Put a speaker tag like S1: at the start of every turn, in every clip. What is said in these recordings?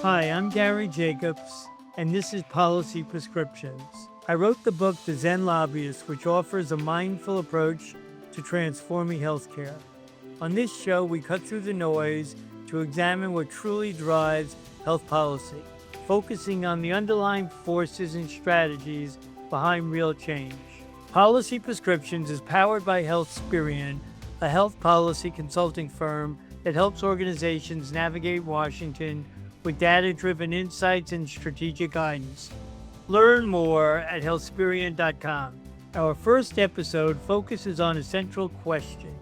S1: Hi, I'm Gary Jacobs, and this is Policy Prescriptions. I wrote the book The Zen Lobbyist, which offers a mindful approach to transforming healthcare. On this show, we cut through the noise to examine what truly drives health policy, focusing on the underlying forces and strategies behind real change. Policy Prescriptions is powered by Healthspirian, a health policy consulting firm that helps organizations navigate Washington with data-driven insights and strategic guidance. Learn more at healthspirian.com. Our first episode focuses on a central question.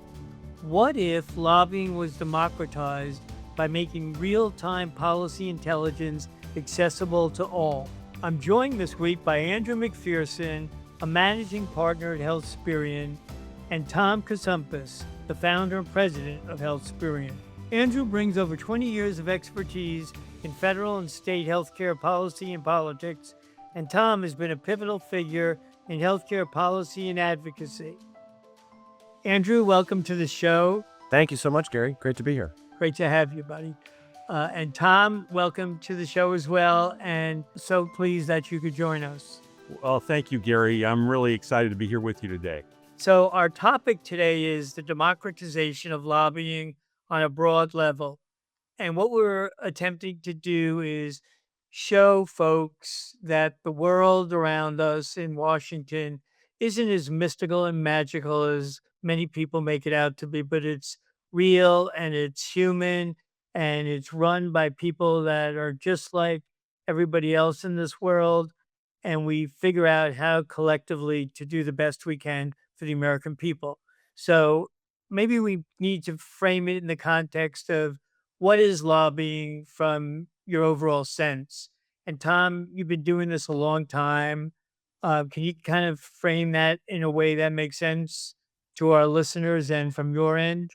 S1: What if lobbying was democratized by making real-time policy intelligence accessible to all? I'm joined this week by Andrew MacPherson, a managing partner at Healthspirian, and Tom Koutsoumpas, the founder and president of Healthspirian. Andrew brings over 20 years of expertise in federal and state healthcare policy and politics, and Tom has been a pivotal figure in healthcare policy and advocacy. Andrew, welcome to the show.
S2: Thank you so much, Gary. Great to be here.
S1: Great to have you, buddy. And Tom, welcome to the show as well, and so pleased that you could join us.
S3: Well, thank you, Gary. I'm really excited to be here with you today.
S1: So our topic today is the democratization of lobbying on a broad level. And what we're attempting to do is show folks that the world around us in Washington isn't as mystical and magical as many people make it out to be, but it's real and it's human and it's run by people that are just like everybody else in this world. And we figure out how collectively to do the best we can for the American people. So maybe we need to frame it in the context of what is lobbying from your overall sense. And Tom, you've been doing this a long time. Can you kind of frame that in a way that makes sense to our listeners and from your end?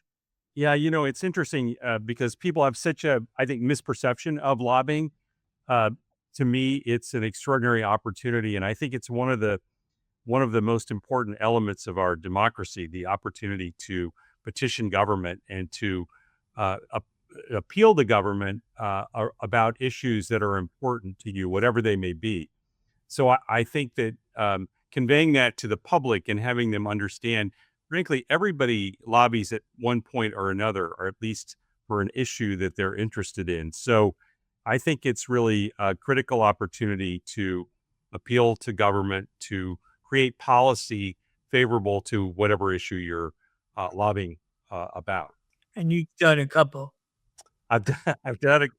S3: Yeah, it's interesting because people have such a, I think, misperception of lobbying. To me, it's an extraordinary opportunity, and I think it's one of the most important elements of our democracy: the opportunity to petition government and to appeal to government about issues that are important to you, whatever they may be. So I think that conveying that to the public and having them understand, frankly, everybody lobbies at one point or another, or at least for an issue that they're interested in. So I think it's really a critical opportunity to appeal to government to create policy favorable to whatever issue you're lobbying about.
S1: And you've done a couple.
S3: I've done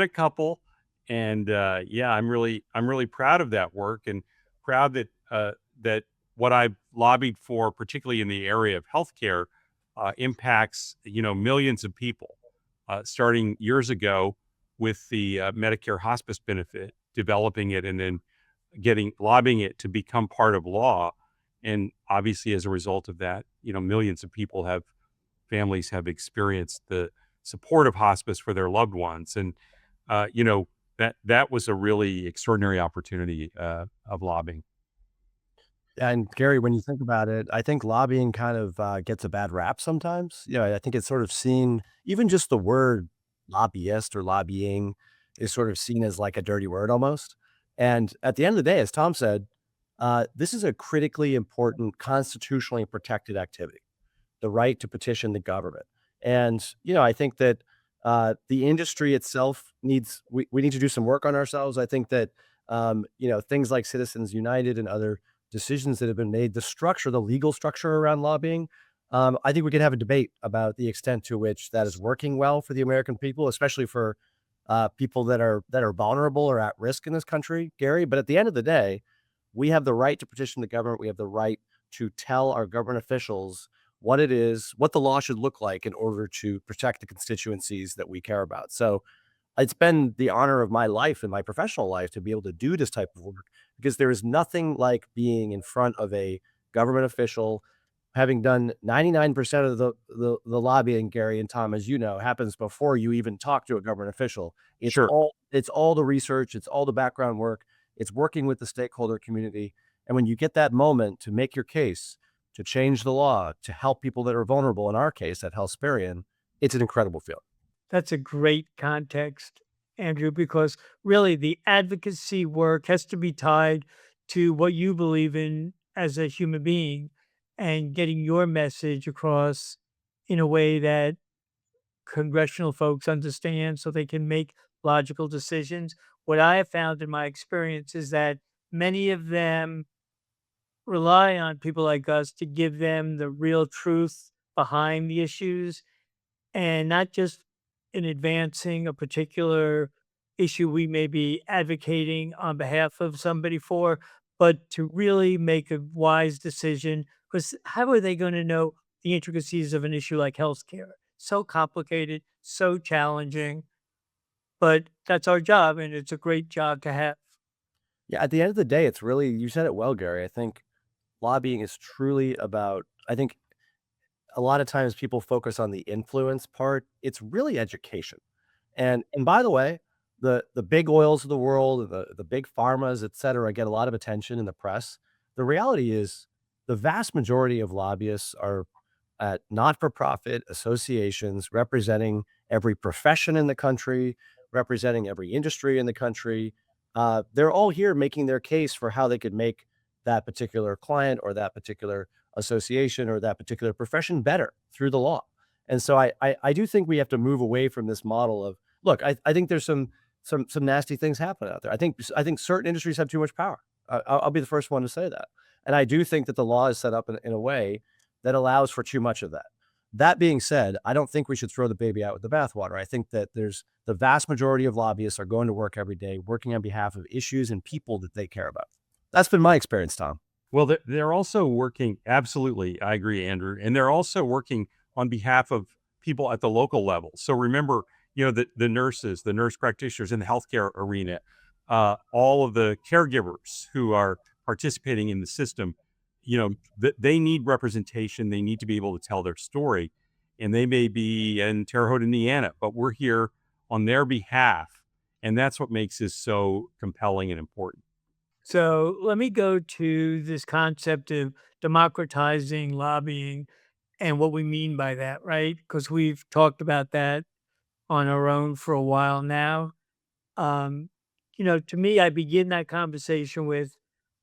S3: a couple, and yeah, I'm really proud of that work and proud that that what I've lobbied for, particularly in the area of healthcare, impacts millions of people. Starting years ago with the Medicare hospice benefit, developing it, and then lobbying it to become part of law, and obviously as a result of that, millions of families have experienced the support of hospice for their loved ones. And, that was a really extraordinary opportunity of lobbying.
S2: And Gary, when you think about it, I think lobbying kind of gets a bad rap sometimes. I think it's sort of seen, even just the word lobbyist or lobbying is sort of seen as like a dirty word almost. And at the end of the day, as Tom said, this is a critically important, constitutionally protected activity, the right to petition the government. And, I think that the industry itself we need to do some work on ourselves. I think that, things like Citizens United and other decisions that have been made, the legal structure around lobbying, I think we can have a debate about the extent to which that is working well for the American people, especially for people that are vulnerable or at risk in this country, Gary. But at the end of the day, we have the right to petition the government. We have the right to tell our government officials what it is, what the law should look like in order to protect the constituencies that we care about. So it's been the honor of my life and my professional life to be able to do this type of work, because there is nothing like being in front of a government official, having done 99% of the lobbying, Gary and Tom, as you know, happens before you even talk to a government official.
S3: Sure.
S2: It's all the research, it's all the background work, it's working with the stakeholder community. And when you get that moment to make your case, to change the law, to help people that are vulnerable, in our case at Hesperian, it's an incredible feeling.
S1: That's a great context, Andrew, because really the advocacy work has to be tied to what you believe in as a human being and getting your message across in a way that congressional folks understand so they can make logical decisions. What I have found in my experience is that many of them rely on people like us to give them the real truth behind the issues and not just in advancing a particular issue we may be advocating on behalf of somebody for, but to really make a wise decision. Because how are they going to know the intricacies of an issue like healthcare? So complicated, so challenging, but that's our job, and it's a great job to have.
S2: Yeah, at the end of the day, it's really, you said it well, Gary. I think lobbying is truly about, I think a lot of times people focus on the influence part. It's really education. And by the way, the big oils of the world, the big pharmas, et cetera, get a lot of attention in the press. The reality is the vast majority of lobbyists are at not-for-profit associations representing every profession in the country, representing every industry in the country. They're all here making their case for how they could make that particular client or that particular association or that particular profession better through the law. And so I do think we have to move away from this model of, look, I think there's some nasty things happening out there. I think certain industries have too much power. I'll be the first one to say that. And I do think that the law is set up in a way that allows for too much of that. That being said, I don't think we should throw the baby out with the bathwater. I think that there's the vast majority of lobbyists are going to work every day, working on behalf of issues and people that they care about. That's been my experience, Tom.
S3: Well, they're also working. Absolutely. I agree, Andrew. And they're also working on behalf of people at the local level. So remember, the nurses, the nurse practitioners in the healthcare arena, all of the caregivers who are participating in the system, they need representation. They need to be able to tell their story. And they may be in Terre Haute, Indiana, but we're here on their behalf. And that's what makes this so compelling and important.
S1: So let me go to this concept of democratizing lobbying and what we mean by that, right? Because we've talked about that on our own for a while now. Um, to me, I begin that conversation with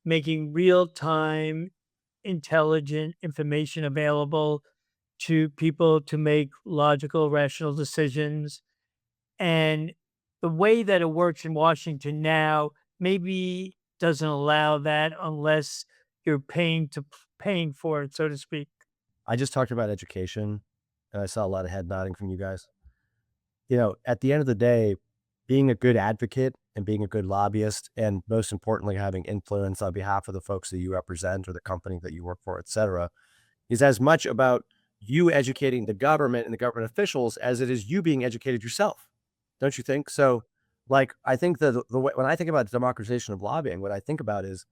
S1: making real time, intelligent information available to people to make logical, rational decisions. And the way that it works in Washington now maybe doesn't allow that unless you're paying for it, so to speak.
S2: I just talked about education, and I saw a lot of head nodding from you guys. At the end of the day, being a good advocate and being a good lobbyist, and most importantly, having influence on behalf of the folks that you represent or the company that you work for, et cetera, is as much about you educating the government and the government officials as it is you being educated yourself. Don't you think? So, like, I think that the way, when I think about democratization of lobbying, what I think about is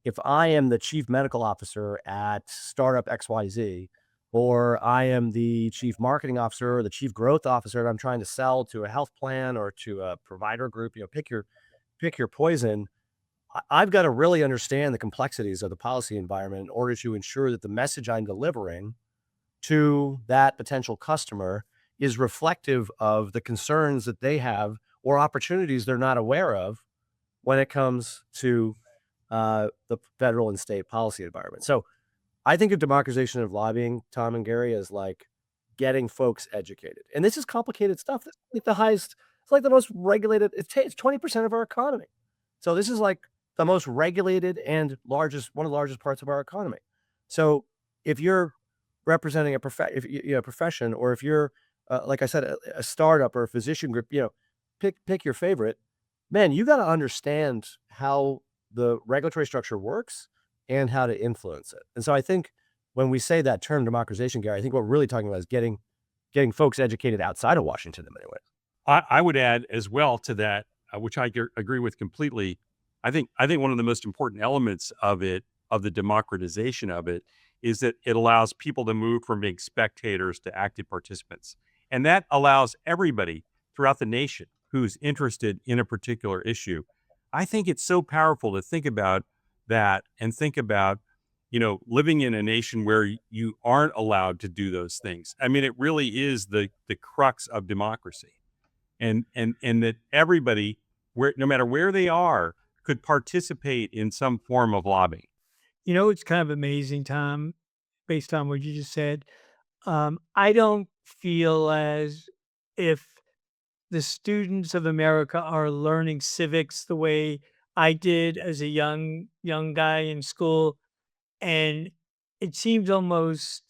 S2: if I am the chief medical officer at startup XYZ, or I am the chief marketing officer or the chief growth officer, and I'm trying to sell to a health plan or to a provider group, pick your poison. I've got to really understand the complexities of the policy environment in order to ensure that the message I'm delivering to that potential customer is reflective of the concerns that they have or opportunities they're not aware of when it comes to the federal and state policy environment. So I think of democratization of lobbying, Tom and Gary, as like getting folks educated. And this is complicated stuff. This is like the highest, it's like the most regulated, it's 20% of our economy. So this is like the most regulated and one of the largest parts of our economy. So if you're representing a profession, or if you're, like I said, a startup or a physician group, pick your favorite, man, you got to understand how the regulatory structure works and how to influence it. And so I think when we say that term democratization, Gary, I think what we're really talking about is getting folks educated outside of Washington in many ways.
S3: I would add as well to that, which I agree with completely. I think one of the most important elements of the democratization of it, is that it allows people to move from being spectators to active participants, and that allows everybody throughout the nation who's interested in a particular issue. I think it's so powerful to think about that and think about, living in a nation where you aren't allowed to do those things. I mean, it really is the crux of democracy, and that everybody, no matter where they are, could participate in some form of lobbying.
S1: It's kind of amazing, Tom, based on what you just said. I don't feel as if the students of America are learning civics the way I did as a young guy in school, and it seems almost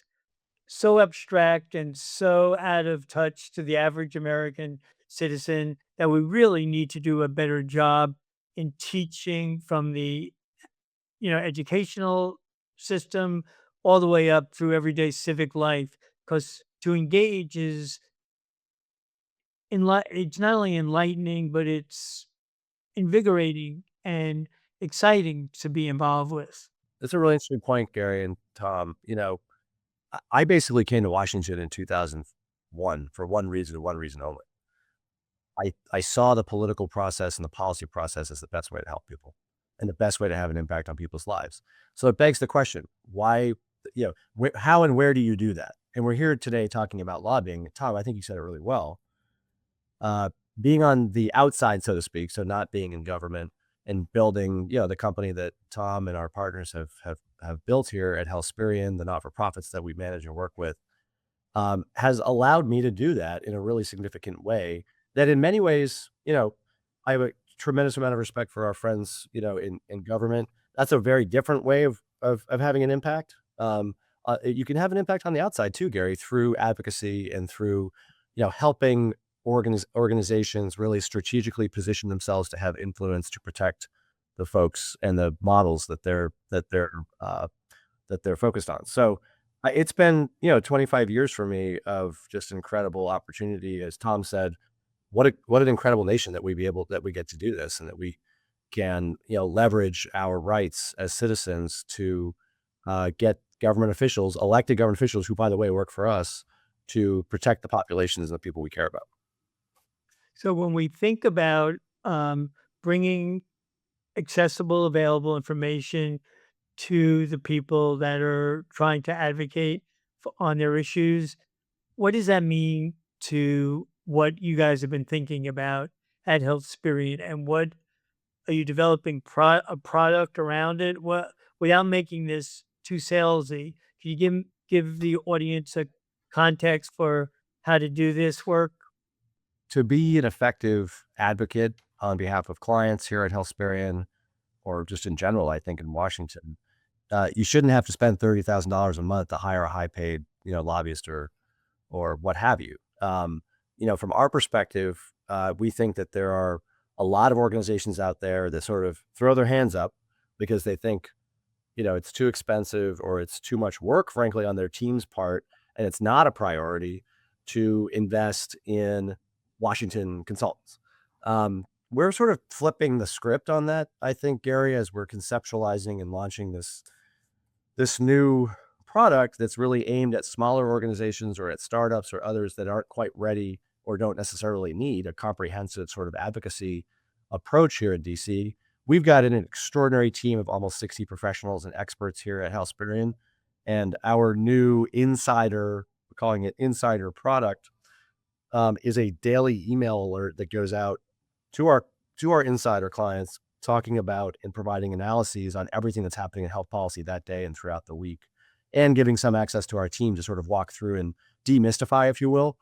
S1: so abstract and so out of touch to the average American citizen that we really need to do a better job in teaching from the educational system all the way up through everyday civic life, because to engage is it's not only enlightening, but it's invigorating and exciting to be involved with.
S2: That's a really interesting point, Gary and Tom. I basically came to Washington in 2001 for one reason and one reason only. I saw the political process and the policy process as the best way to help people and the best way to have an impact on people's lives. So it begs the question, why, how and where do you do that? And we're here today talking about lobbying. Tom, I think you said it really well. Being on the outside, so to speak, so not being in government and building, the company that Tom and our partners have built here at Hesperian, the not-for-profits that we manage and work with, has allowed me to do that in a really significant way that in many ways, I have a tremendous amount of respect for our friends, in government. That's a very different way of having an impact. You can have an impact on the outside too, Gary, through advocacy and through, helping organizations really strategically position themselves to have influence to protect the folks and the models that they're focused on. So it's been, 25 years for me of just incredible opportunity. As Tom said, what an incredible nation that we get to do this, and that we can, leverage our rights as citizens to get elected government officials, who, by the way, work for us, to protect the populations and the people we care about.
S1: So when we think about bringing accessible, available information to the people that are trying to advocate on their issues, what does that mean to what you guys have been thinking about at Health Spirit, and what are you developing a product around it? What, without making this too salesy, can you give the audience a context for how to do this work?
S2: To be an effective advocate on behalf of clients here at Hesperian, or just in general, I think in Washington, you shouldn't have to spend $30,000 a month to hire a high-paid, lobbyist or what have you. From our perspective, we think that there are a lot of organizations out there that sort of throw their hands up because they think, it's too expensive or it's too much work, frankly, on their team's part, and it's not a priority to invest in Washington consultants. We're sort of flipping the script on that, I think, Gary, as we're conceptualizing and launching this new product that's really aimed at smaller organizations or at startups or others that aren't quite ready or don't necessarily need a comprehensive sort of advocacy approach here in DC. We've got an extraordinary team of almost 60 professionals and experts here at Hesperian, and our new we're calling it Insider product, is a daily email alert that goes out to our insider clients, talking about and providing analyses on everything that's happening in health policy that day and throughout the week, and giving some access to our team to sort of walk through and demystify, if you will,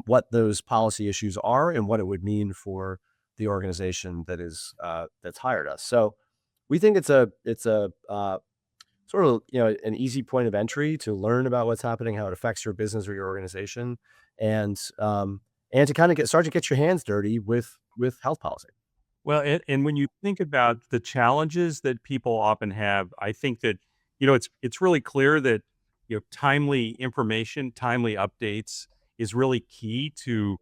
S2: what those policy issues are and what it would mean for the organization that's hired us. So we think it's a sort of, an easy point of entry to learn about what's happening, how it affects your business or your organization, and to kind of start to get your hands dirty with health policy.
S3: Well, and when you think about the challenges that people often have, I think that, it's really clear that, timely information, timely updates is really key to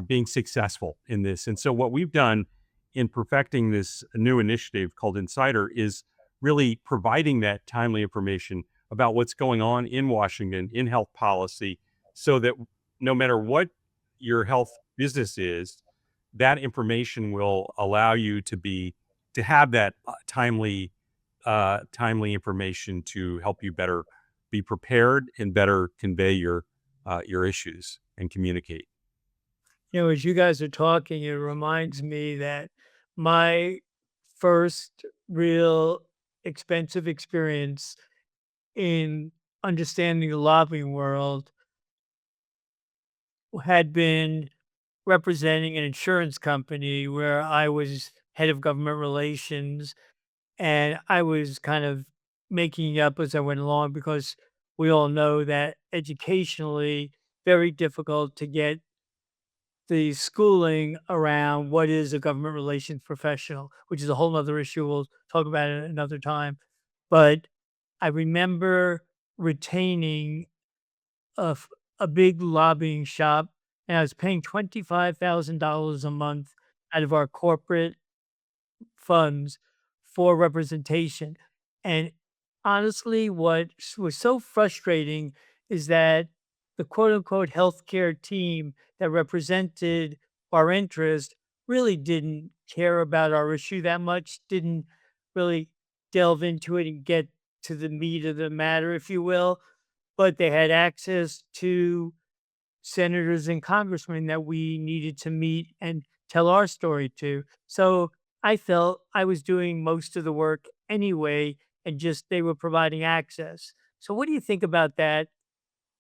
S3: being successful in this. And so what we've done in perfecting this new initiative called Insider is really providing that timely information about what's going on in Washington in health policy, so that no matter what your health business is, that information will allow you to have that timely timely information to help you better be prepared and better convey your issues and communicate.
S1: As you guys are talking, it reminds me that my first real expensive experience in understanding the lobbying world had been representing an insurance company where I was head of government relations, and I was kind of making it up as I went along because we all know that educationally very difficult to get the schooling around what is a government relations professional, which is a whole nother issue. We'll talk about it another time. But I remember retaining a, f- a big lobbying shop, and I was paying $25,000 a month out of our corporate funds for representation. And honestly, was so frustrating is that the quote unquote healthcare team that represented our interest really didn't care about our issue that much, didn't really delve into it and get to the meat of the matter, if you will. But they had access to senators and congressmen that we needed to meet and tell our story to. So I felt I was doing most of the work anyway, and just they were providing access. So what do you think about that?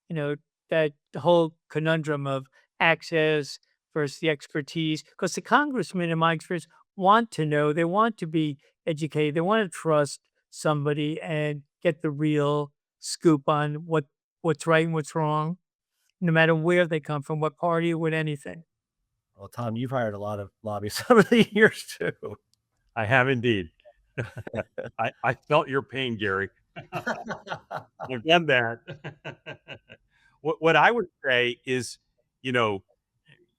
S1: You know, that whole conundrum of access versus the expertise? Because the congressmen, in my experience, want to know, they want to be educated, they want to trust somebody and get the real scoop on what's right and what's wrong, no matter where they come from, what party or what anything.
S2: Well, Tom, you've hired a lot of lobbyists over the years too.
S3: I have indeed. I felt your pain, Gary. I've done that. What I would say is, you know,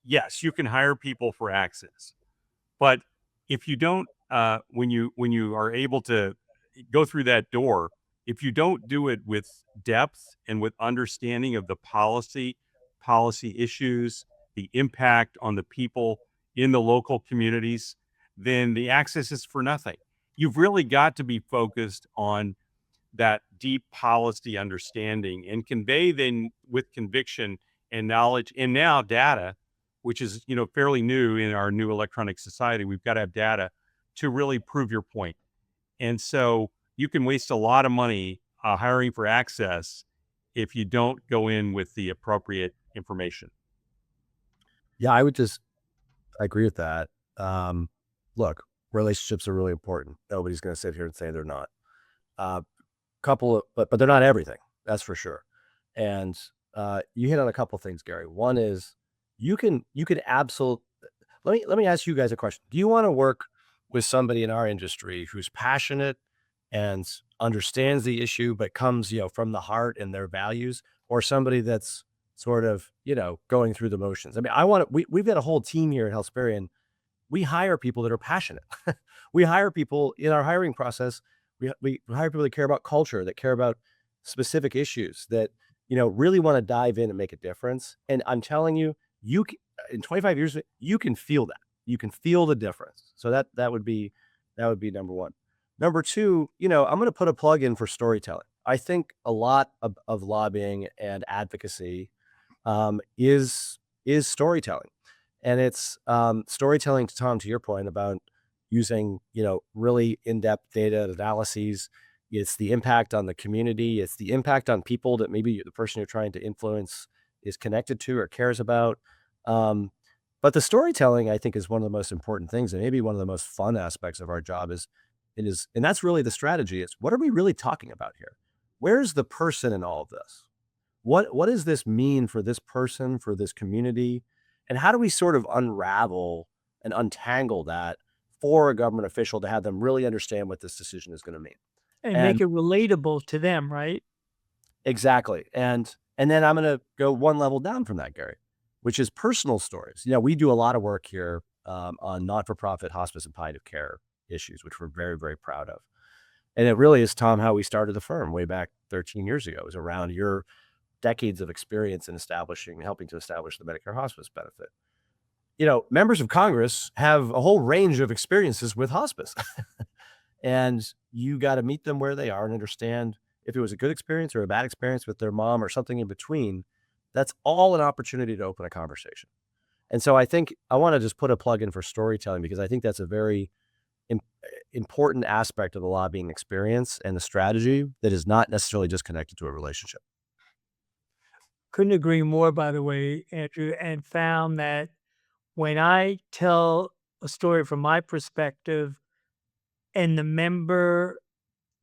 S3: yes, you can hire people for access, but if you don't, when you are able to go through that door, if you don't do it with depth and with understanding of the policy issues, the impact on the people in the local communities, then the access is for nothing. You've really got to be focused on that deep policy understanding and convey then with conviction and knowledge and now data, which is fairly new in our new electronic society. We've got to have data to really prove your point. And so you can waste a lot of money hiring for access if you don't go in with the appropriate information.
S2: Yeah, I agree with that. Um, Look, relationships are really important. Nobody's going to sit here and say they're not. Uh, but they're not everything. That's for sure. And you hit on a couple things, Gary. One is you can absolutely. Let me ask you guys a question. Do you want to work with somebody in our industry who's passionate and understands the issue, but comes from the heart and their values, or somebody that's sort of going through the motions? I mean, we've got a whole team here at Hellsperian. We hire people that are passionate. We hire people in our hiring process. We hire people that care about culture, that care about specific issues, that really want to dive in and make a difference. And I'm telling you, in 25 years, you can feel that. You can feel the difference. So that would be number one. Number two, I'm going to put a plug in for storytelling. I think a lot of lobbying and advocacy is storytelling. And it's storytelling, Tom, to your point about using, really in-depth data analyses. It's the impact on the community. It's the impact on people that maybe the person you're trying to influence is connected to or cares about. Um, but the storytelling, I think, is one of the most important things, and maybe one of the most fun aspects of our job and that's really the strategy. Is what are we really talking about here? Where's the person in all of this? What does this mean for this person, for this community? And how do we sort of unravel and untangle that for a government official to have them really understand what this decision is going to mean?
S1: And
S2: And
S1: make it relatable to them, right?
S2: exactly. And then I'm going to go one level down from that, Gary, which is personal stories. We do a lot of work here on not-for-profit hospice and palliative care issues, which we're very, very proud of. And it really is, Tom, how we started the firm way back 13 years ago. It was around your decades of experience in helping to establish the Medicare hospice benefit. Members of Congress have a whole range of experiences with hospice. And you got to meet them where they are and understand if it was a good experience or a bad experience with their mom or something in between. That's all an opportunity to open a conversation. And so I think I want to just put a plug in for storytelling because I think that's a very im- important aspect of the lobbying experience and the strategy that is not necessarily just connected to a relationship.
S1: Couldn't agree more, by the way, Andrew, and found that when I tell a story from my perspective and the member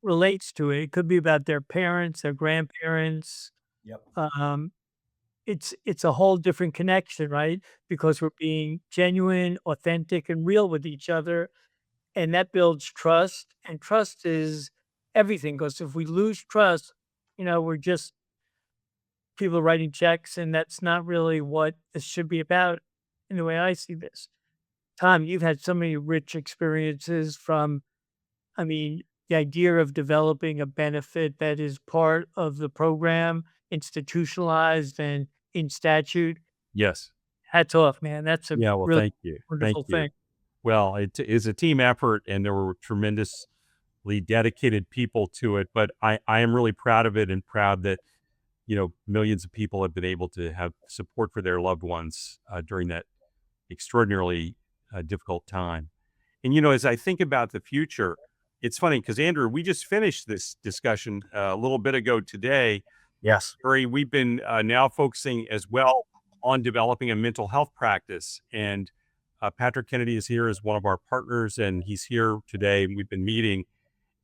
S1: relates to it, it could be about their parents, their grandparents.
S2: Yep.
S1: Um, it's a whole different connection, right? Because we're being genuine, authentic, and real with each other, and that builds trust. And trust is everything. Because if we lose trust, we're just people writing checks, and that's not really what this should be about. In the way I see this, Tom, you've had so many rich experiences from I mean, the idea of developing a benefit that is part of the program, institutionalized and in statute,
S3: Yes.
S1: hats off, man. That's a
S3: Yeah. Well,
S1: really
S3: thank you. Thank
S1: wonderful
S3: you.
S1: thing.
S3: Well, it is a team effort, and there were tremendously dedicated people to it. But I am really proud of it, and proud that millions of people have been able to have support for their loved ones during that extraordinarily difficult time. And as I think about the future, it's funny because Andrew, we just finished this discussion a little bit ago today.
S2: Yes.
S3: Barry, we've been now focusing as well on developing a mental health practice. And Patrick Kennedy is here as one of our partners, and he's here today. And we've been meeting,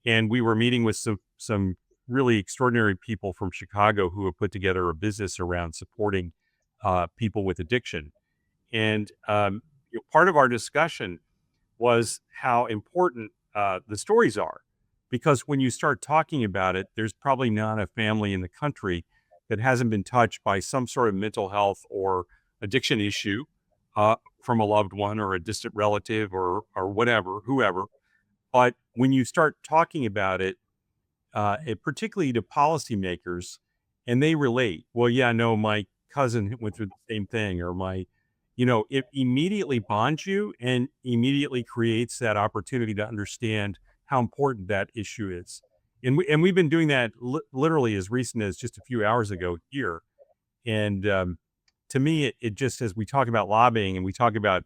S3: and we were meeting with some really extraordinary people from Chicago who have put together a business around supporting people with addiction. And part of our discussion was how important the stories are. Because when you start talking about it, there's probably not a family in the country that hasn't been touched by some sort of mental health or addiction issue from a loved one or a distant relative or whatever, whoever. But when you start talking about it, particularly to policymakers, and they relate. Well, yeah, no, my cousin went through the same thing, or it immediately bonds you and immediately creates that opportunity to understand how important that issue is. And we've been doing that literally as recent as just a few hours ago here. And to me, it just, as we talk about lobbying and we talk about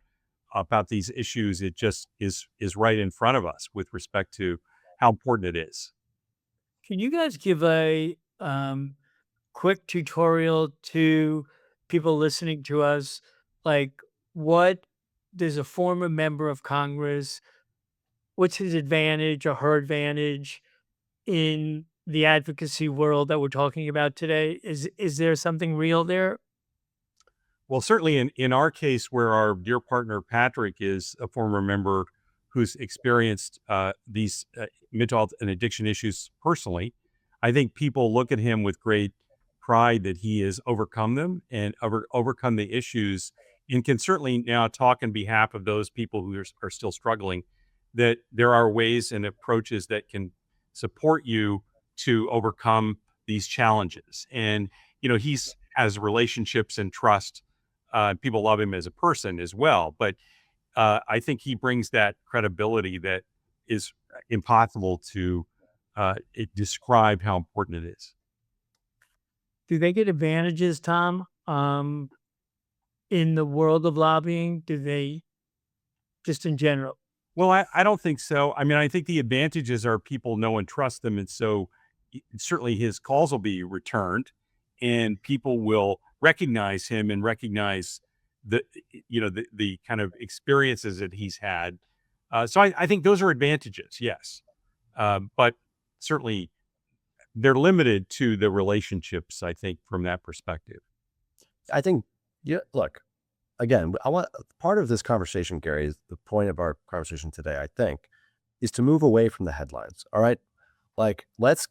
S3: these issues, it just is right in front of us with respect to how important it is.
S1: Can you guys give a quick tutorial to people listening to us? Like, what does a former member of Congress, what's his advantage or her advantage in the advocacy world that we're talking about today? Is there something real there?
S3: Well, certainly in our case, where our dear partner Patrick is a former member who's experienced these mental health and addiction issues personally, I think people look at him with great pride that he has overcome them and overcome the issues, and can certainly now talk on behalf of those people who are still struggling, that there are ways and approaches that can support you to overcome these challenges. And he's has relationships and trust. People love him as a person as well, but I think he brings that credibility that is impossible to describe how important it is.
S1: Do they get advantages, Tom, in the world of lobbying? Do they just in general?
S3: Well, I don't think so. I mean, I think the advantages are people know and trust them, and so certainly his calls will be returned, and people will recognize him and recognize the the kind of experiences that he's had. So I think those are advantages, yes, but certainly they're limited to the relationships. I think from that perspective.
S2: I think, yeah, look, again, I want part of this conversation, Gary, is the point of our conversation today, I think, is to move away from the headlines. All right. Like, let's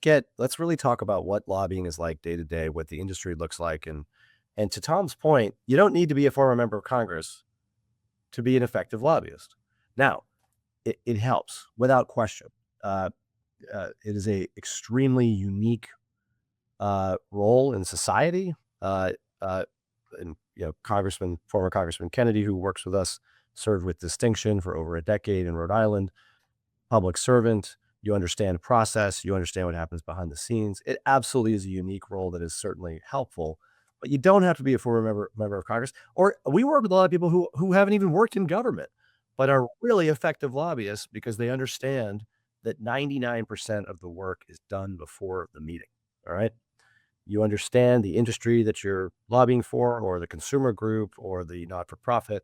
S2: really talk about what lobbying is like day to day, what the industry looks like. And to Tom's point, you don't need to be a former member of Congress to be an effective lobbyist. Now, it helps without question. Uh, it is a extremely unique role in society. Uh, and former Congressman Kennedy, who works with us, served with distinction for over a decade in Rhode Island, public servant. you understand process, you understand what happens behind the scenes. It absolutely is a unique role that is certainly helpful, but you don't have to be a former member of Congress. Or we work with a lot of people who haven't even worked in government, but are really effective lobbyists because they understand that 99% of the work is done before the meeting. All right. You understand the industry that you're lobbying for, or the consumer group, or the not for profit.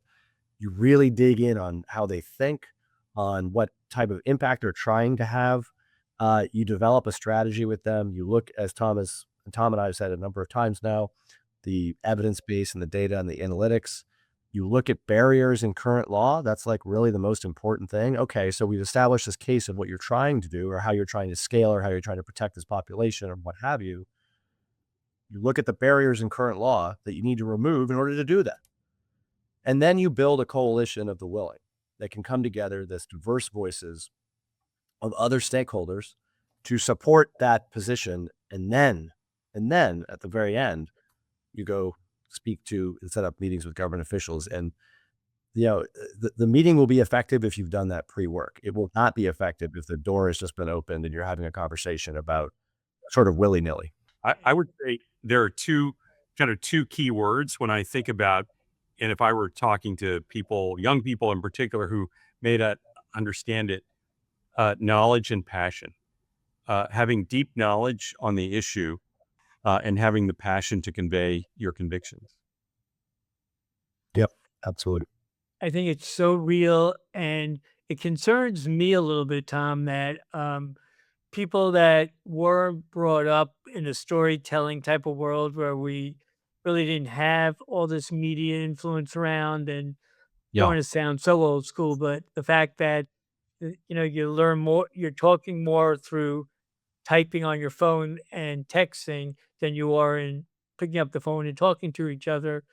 S2: You really dig in on how they think, on what type of impact they're trying to have. You develop a strategy with them. You look, as Tom and I have said a number of times now, the evidence base and the data and the analytics. You look at barriers in current law. That's like really the most important thing. Okay, so we've established this case of what you're trying to do, or how you're trying to scale, or how you're trying to protect this population, or what have you. You look at the barriers in current law that you need to remove in order to do that. And then you build a coalition of the willing that can come together, this diverse voices of other stakeholders to support that position. And then at the very end, you go speak to and set up meetings with government officials. And, the meeting will be effective if you've done that pre-work. It will not be effective if the door has just been opened and you're having a conversation about sort of willy-nilly.
S3: I would say there are two key words when I think about, and if I were talking to people, young people in particular, who may not understand it, knowledge and passion. Having deep knowledge on the issue, and having the passion to convey your convictions.
S2: Yep, absolutely.
S1: I think it's so real, and it concerns me a little bit, Tom, that people that were brought up in a storytelling type of world where we really didn't have all this media influence around, and don't
S2: Yeah.
S1: want to sound so old school, but the fact that you learn more, you're talking more through typing on your phone and texting than you are in picking up the phone and talking to each other.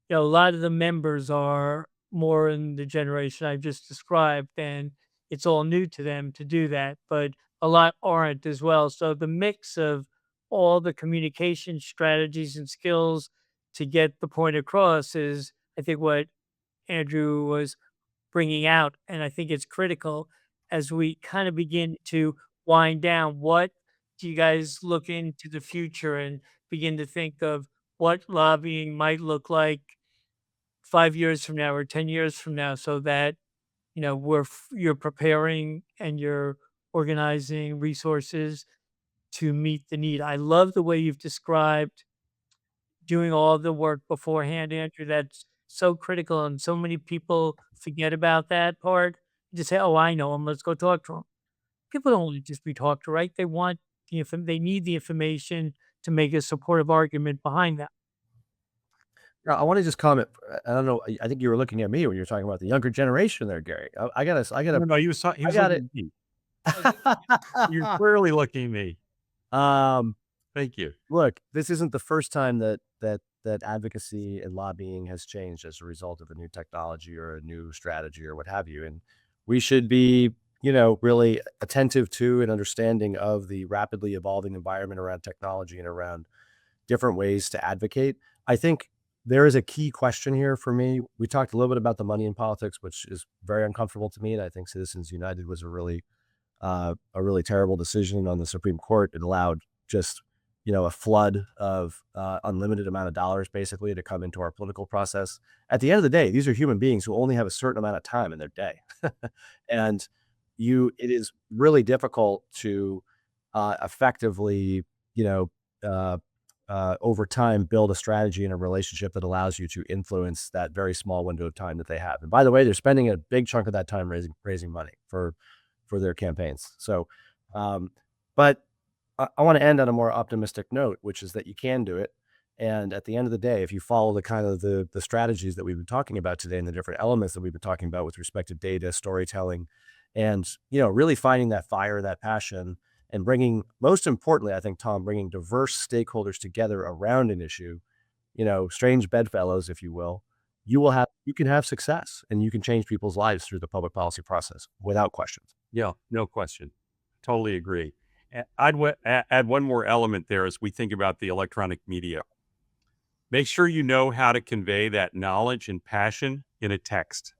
S1: A lot of the members are more in the generation I've just described, and it's all new to them to do that, but a lot aren't as well. So the mix of all the communication strategies and skills to get the point across is, I think, what Andrew was bringing out. And I think it's critical as we kind of begin to wind down. What do you guys look into the future and begin to think of what lobbying might look like 5 years from now or 10 years from now, so that you're preparing and you're organizing resources to meet the need? I love the way you've described doing all the work beforehand, Andrew. That's so critical, and so many people forget about that part. Just say, "Oh, I know him. Let's go talk to him." People don't want to just be talked to, right? They want they need the information to make a supportive argument behind that.
S2: I want to just comment. I don't know. I think you were looking at me when you were talting about the younger generation there, Gary.
S3: No, he
S2: I
S3: was
S2: got
S3: looking
S2: it.
S3: at me. You're clearly looking at me.
S2: um,
S3: Thank you.
S2: Look, this isn't the first time that advocacy and lobbying has changed as a result of a new technology or a new strategy or what have you. And we should be, really attentive to and understanding of the rapidly evolving environment around technology and around different ways to advocate. I think there is a key question here for me. We talked a little bit about the money in politics, which is very uncomfortable to me, and I think Citizens United was a really terrible decision on the Supreme Court. It allowed just a flood of unlimited amount of dollars basically to come into our political process. At the end of the day, these are human beings who only have a certain amount of time in their day, and it is really difficult to effectively, you know, uh, over time, build a strategy and a relationship that allows you to influence that very small window of time that they have. And by the way, they're spending a big chunk of that time raising money for their campaigns. So, but I want to end on a more optimistic note, which is that you can do it. And at the end of the day, if you follow the kind of the strategies that we've been talking about today and the different elements that we've been talking about with respect to data, storytelling, and really finding that fire, that passion, and bringing, most importantly, I think, Tom, bringing diverse stakeholders together around an issue, strange bedfellows, if you will, you can have success and you can change people's lives through the public policy process without questions.
S3: Yeah, no question. Totally agree. Add one more element there as we think about the electronic media. Make sure you know how to convey that knowledge and passion in a text.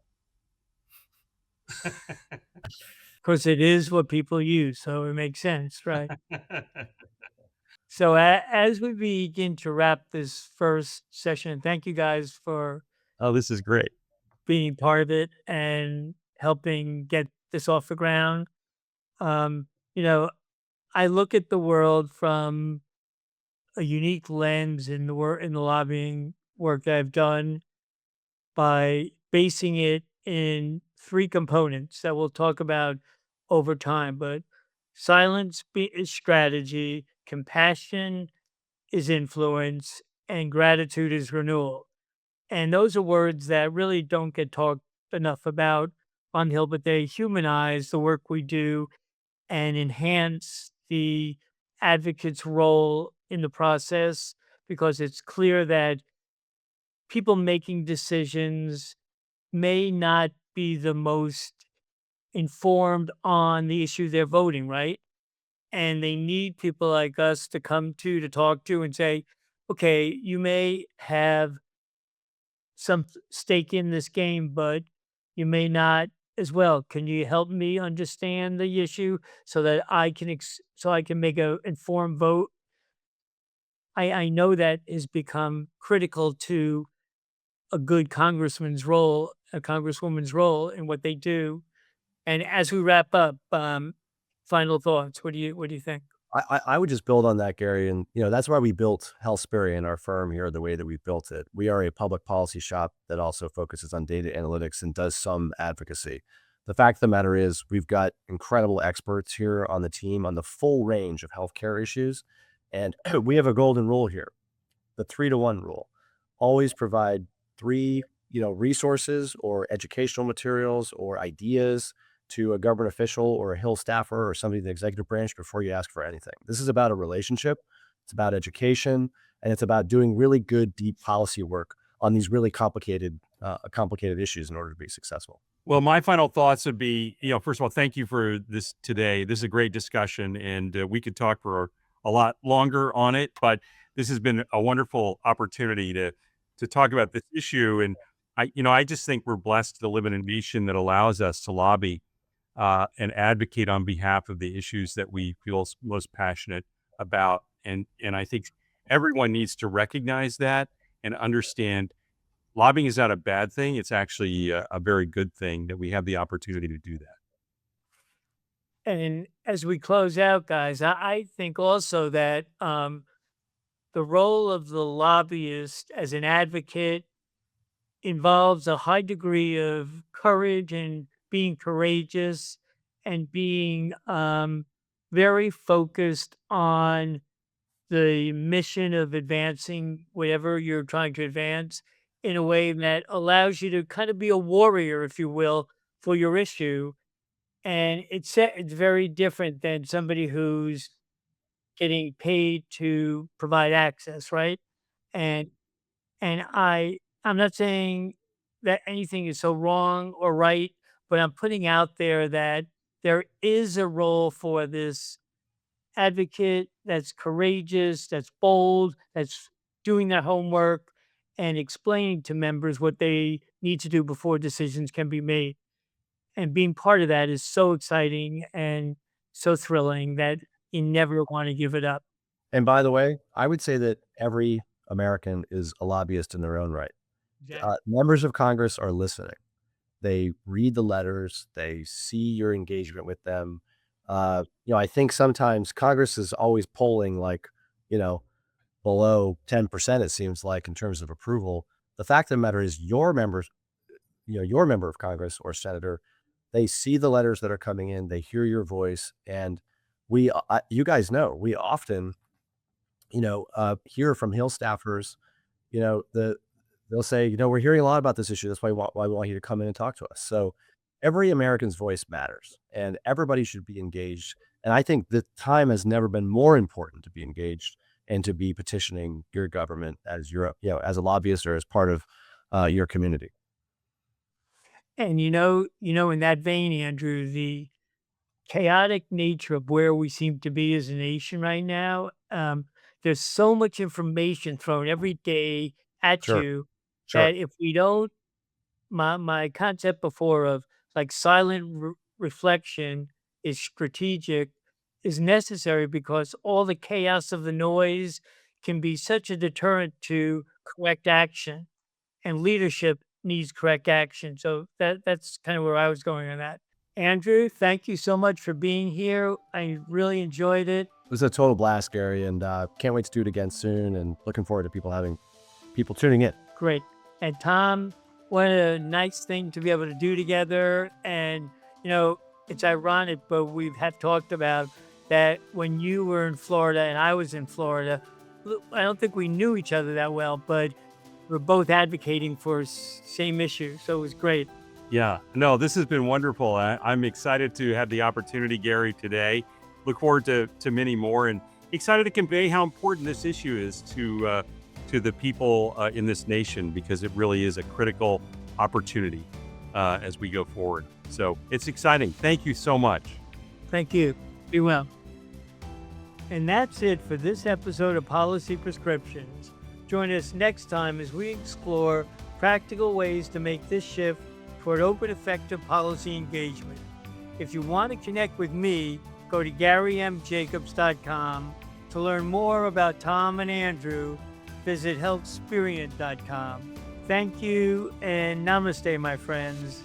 S1: course, it is what people use, so it makes sense, right? So as we begin to wrap this first session, and thank you guys for
S3: Oh, this is great.
S1: being part of it and helping get this off the ground. Um, you know, I look at the world from a unique lens in the work in the lobbying work that I've done by basing it in three components that we'll talk about over time. But is strategy, compassion is influence, and gratitude is renewal. And those are words that really don't get talked enough about on the Hill, but they humanize the work we do and enhance the advocate's role in the process because it's clear that people making decisions may not be the most informed on the issue they're voting, right? And they need people like us to come to talk to and say, okay, you may have some stake in this game, but you may not as well. Can you help me understand the issue so that so I can make a informed vote? I know that has become critical to a good congressman's role, a congresswoman's role in what they do. And as we wrap up, final thoughts. What do you think?
S2: I would just build on that, Gary, and, that's why we built Healthsperry, our firm here, the way that we built it. We are a public policy shop that also focuses on data analytics and does some advocacy. The fact of the matter is we've got incredible experts here on the team on the full range of healthcare issues, and we have a golden rule here, the 3-to-1 rule. Always provide 3, resources or educational materials or ideas to a government official or a Hill staffer or somebody in the executive branch before you ask for anything. This is about a relationship. It's about education, and it's about doing really good, deep policy work on these really complicated issues in order to be successful.
S3: Well, my final thoughts would be, first of all, thank you for this today. This is a great discussion, and we could talk for a lot longer on it, but this has been a wonderful opportunity to talk about this issue. And I just think we're blessed to live in a nation that allows us to lobby and advocate on behalf of the issues that we feel most passionate about. And I think everyone needs to recognize that and understand lobbying is not a bad thing. It's actually a very good thing that we have the opportunity to do that.
S1: And as we close out, guys, I think also that the role of the lobbyist as an advocate involves a high degree of courage and being courageous and being very focused on the mission of advancing whatever you're trying to advance in a way that allows you to kind of be a warrior, if you will, for your issue. And it's very different than somebody who's getting paid to provide access, right? And I'm not saying that anything is so wrong or right, but I'm putting out there that there is a role for this advocate that's courageous, that's bold, that's doing their homework and explaining to members what they need to do before decisions can be made. And being part of that is so exciting and so thrilling that you never want to give it up.
S2: And by the way, I would say that every American is a lobbyist in their own right.
S1: Exactly.
S2: Members of Congress are listening. They read the letters, they see your engagement with them. I think sometimes Congress is always polling like, you know, below 10%, it seems like, in terms of approval. The fact of the matter is your member of Congress or senator, they see the letters that are coming in, they hear your voice, and you guys know, we often, hear from Hill staffers, they'll say, we're hearing a lot about this issue. That's why we want you to come in and talk to us. So every American's voice matters and everybody should be engaged. And I think the time has never been more important to be engaged and to be petitioning your government as as a lobbyist or as part of your community.
S1: And in that vein, Andrew, the chaotic nature of where we seem to be as a nation right now, there's so much information thrown every day at
S2: Sure.
S1: you
S2: Sure.
S1: that if we don't, my concept before of like silent reflection is strategic is necessary because all the chaos of the noise can be such a deterrent to correct action, and leadership needs correct action. So that's kind of where I was going on that. Andrew, thank you so much for being here. I really enjoyed it.
S2: It was a total blast, Gary, and can't wait to do it again soon. And looking forward to people tuning in.
S1: Great. And Tom, what a nice thing to be able to do together. And, it's ironic, but we have talked about that when you were in Florida and I was in Florida. I don't think we knew each other that well, but we're both advocating for same issue. So it was great.
S3: Yeah, no, this has been wonderful. I'm excited to have the opportunity, Gary, today. Look forward to many more, and excited to convey how important this issue is to the people in this nation, because it really is a critical opportunity as we go forward. So it's exciting. Thank you so much.
S1: Thank you. Be well. And that's it for this episode of Policy Prescriptions. Join us next time as we explore practical ways to make this shift toward open, effective policy engagement. If you want to connect with me, go to GaryMJacobs.com. To learn more about Tom and Andrew, visit healthsperience.com. Thank you, and namaste, my friends.